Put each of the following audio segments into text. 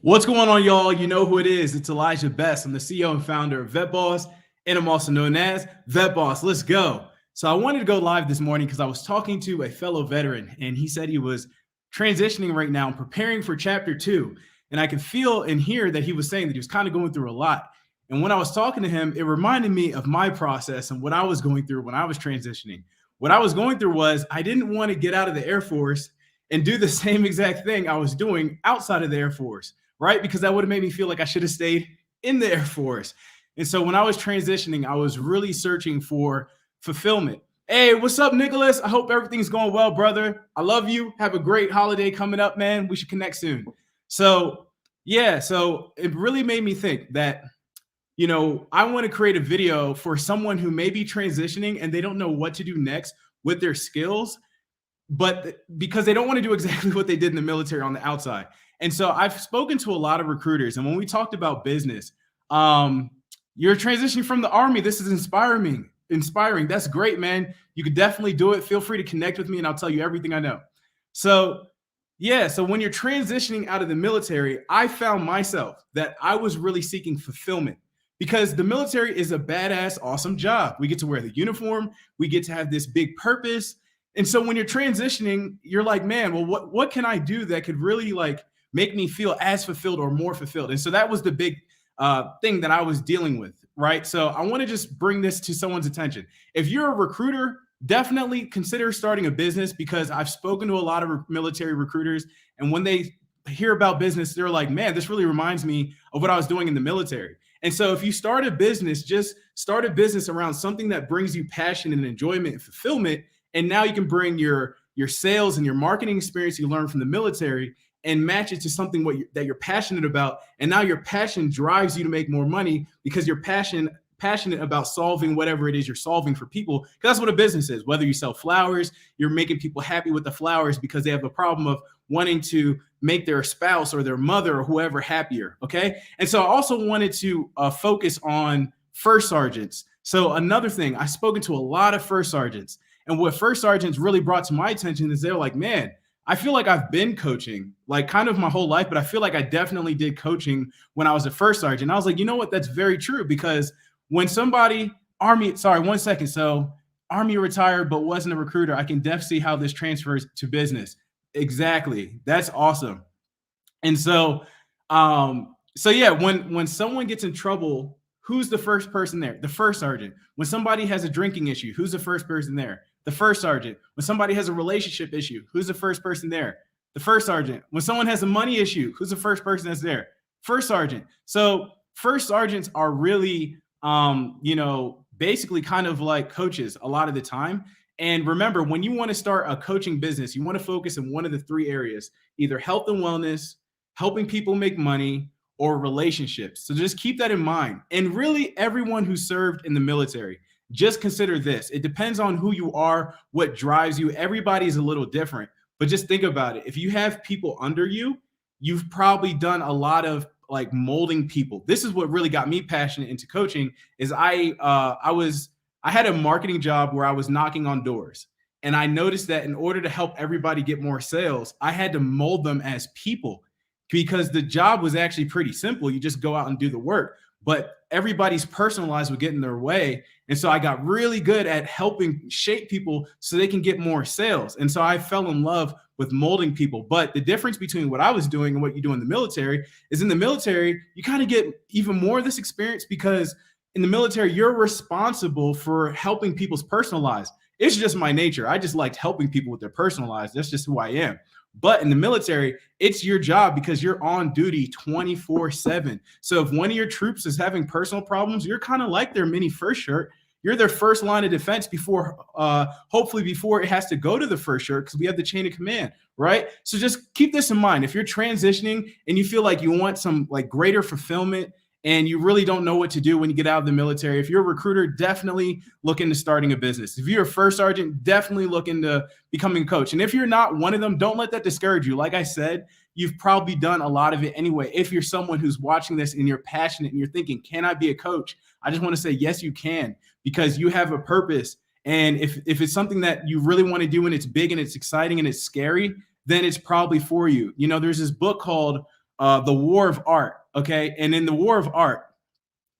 What's going on, y'all? You know who it is. It's Elijah Best. I'm the CEO and founder of Vet Boss, and I'm also known as Vet Boss. Let's go. So I wanted to go live this morning because I was talking to a fellow veteran, and he said he was transitioning right now and preparing for chapter 2. And I could feel and hear that he was saying that he was kind of going through a lot. And when I was talking to him, it reminded me of my process and what I was going through when I was transitioning. What I was going through was I didn't want to get out of the Air Force and do the same exact thing I was doing outside of the Air Force, right? Because that would have made me feel like I should have stayed in the Air Force. And so when I was transitioning, I was really searching for fulfillment. Hey, what's up, Nicholas? I hope everything's going well, brother. I love you. Have a great holiday coming up, man. We should connect soon. So, yeah, so it really made me think that, I want to create a video for someone who may be transitioning and they don't know what to do next with their skills, but because they don't want to do exactly what they did in the military on the outside. And so I've spoken to a lot of recruiters, and when we talked about business, you're transitioning from the Army. This is inspiring. That's great, man. You could definitely do it. Feel free to connect with me, and I'll tell you everything I know. So when you're transitioning out of the military, I found myself that I was really seeking fulfillment because the military is a badass, awesome job. We get to wear the uniform. We get to have this big purpose. And so when you're transitioning, you're like, man, well, what can I do that could really make me feel as fulfilled or more fulfilled? And so that was the big thing that I was dealing with, right? So I want to just bring this to someone's attention. If you're a recruiter, definitely consider starting a business because I've spoken to a lot of military recruiters, and when they hear about business, they're like, man, this really reminds me of what I was doing in the military. And so if you start a business, just start a business around something that brings you passion and enjoyment and fulfillment. And now you can bring your sales and your marketing experience you learned from the military and match it to something that you're passionate about. And now your passion drives you to make more money because you're passionate about solving whatever it is you're solving for people. Because that's what a business is. Whether you sell flowers, you're making people happy with the flowers because they have a problem of wanting to make their spouse or their mother or whoever happier. Okay. And so I also wanted to focus on first sergeants. So another thing, I've spoken to a lot of first sergeants. And what first sergeants really brought to my attention is they're like, man, I feel like I've been coaching like kind of my whole life, but I feel like I definitely did coaching when I was a first sergeant. I was like, you know what? That's very true because when somebody So Army retired, but wasn't a recruiter. I can definitely see how this transfers to business. Exactly. That's awesome. And so, when someone gets in trouble, who's the first person there? The first sergeant. When somebody has a drinking issue, who's the first person there? The first sergeant. When somebody has a relationship issue, who's the first person there? The first sergeant. When someone has a money issue, who's the first person that's there? First sergeant. So first sergeants are really, basically kind of like coaches a lot of the time. And remember, when you want to start a coaching business, you want to focus in one of the three areas, either health and wellness, helping people make money, or relationships. So just keep that in mind. And really, everyone who served in the military, just consider this. It depends on who you are, what drives you. Everybody is a little different, but just think about it. If you have people under you, you've probably done a lot of molding people. This is what really got me passionate into coaching is I had a marketing job where I was knocking on doors. And I noticed that in order to help everybody get more sales, I had to mold them as people because the job was actually pretty simple. You just go out and do the work, but everybody's personalized would get in their way. And so I got really good at helping shape people so they can get more sales. And so I fell in love with molding people. But the difference between what I was doing and what you do in the military is in the military, you kind of get even more of this experience because in the military, you're responsible for helping people's personal lives. It's just my nature. I just liked helping people with their personal lives. That's just who I am. But in the military, it's your job because you're on duty 24/7. So if one of your troops is having personal problems, you're kind of like their mini first shirt. You're their first line of defense hopefully before it has to go to the first shirt because we have the chain of command, right? So just keep this in mind. If you're transitioning and you feel like you want some greater fulfillment and you really don't know what to do when you get out of the military, if you're a recruiter, definitely look into starting a business. If you're a first sergeant, definitely look into becoming a coach. And if you're not one of them, don't let that discourage you. Like I said, you've probably done a lot of it anyway. If you're someone who's watching this and you're passionate and you're thinking, can I be a coach? I just want to say, yes, you can, because you have a purpose. And if it's something that you really want to do and it's big and it's exciting and it's scary, then it's probably for you. There's this book called The War of Art. Okay. And in The War of Art,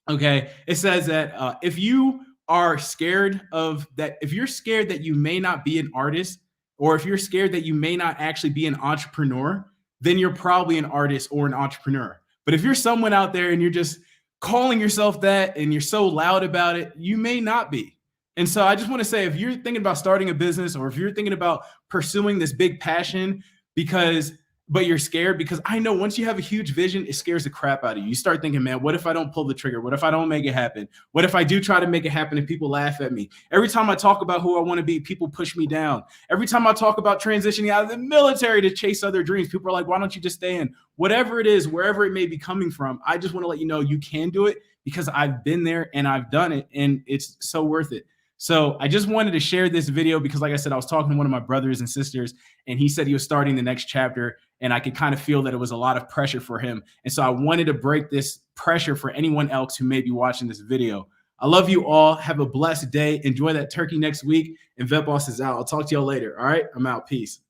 okay, it says that if you are scared of that, if you're scared that you may not be an artist, or if you're scared that you may not actually be an entrepreneur, then you're probably an artist or an entrepreneur. But if you're someone out there and you're just calling yourself that and you're so loud about it, you may not be. And so I just want to say, if you're thinking about starting a business, or if you're thinking about pursuing this big passion, because but you're scared, because I know once you have a huge vision, it scares the crap out of you. You start thinking, man, what if I don't pull the trigger? What if I don't make it happen? What if I do try to make it happen and people laugh at me? Every time I talk about who I want to be, people push me down. Every time I talk about transitioning out of the military to chase other dreams, people are like, why don't you just stay in? Whatever it is, wherever it may be coming from, I just want to let you know you can do it, because I've been there and I've done it, and it's so worth it. So I just wanted to share this video because, like I said, I was talking to one of my brothers and sisters, and he said he was starting the next chapter, and I could kind of feel that it was a lot of pressure for him. And so I wanted to break this pressure for anyone else who may be watching this video. I love you all. Have a blessed day. Enjoy that turkey next week. And Vet Boss is out. I'll talk to y'all later. All right. I'm out. Peace.